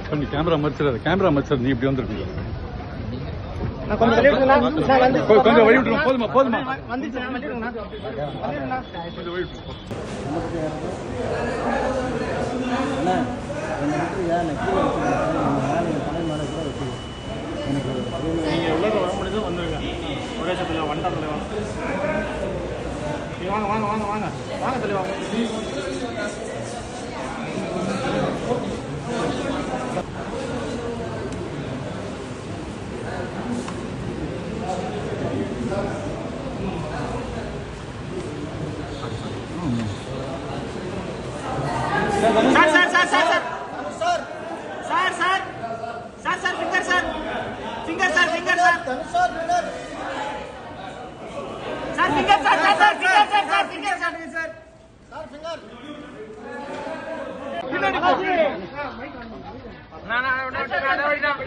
கொஞ்சம் கேமரா மறைச்சிடாது நீ இப்படி வந்துருக்கீங்க கொஞ்சம் வழி விட்டுருங்க போதுமா நீங்க உள்ள வர முடியுது வந்துருங்க ஒரே சத்துல வண்டா தலைவா வாங்க தலைவா நல்லா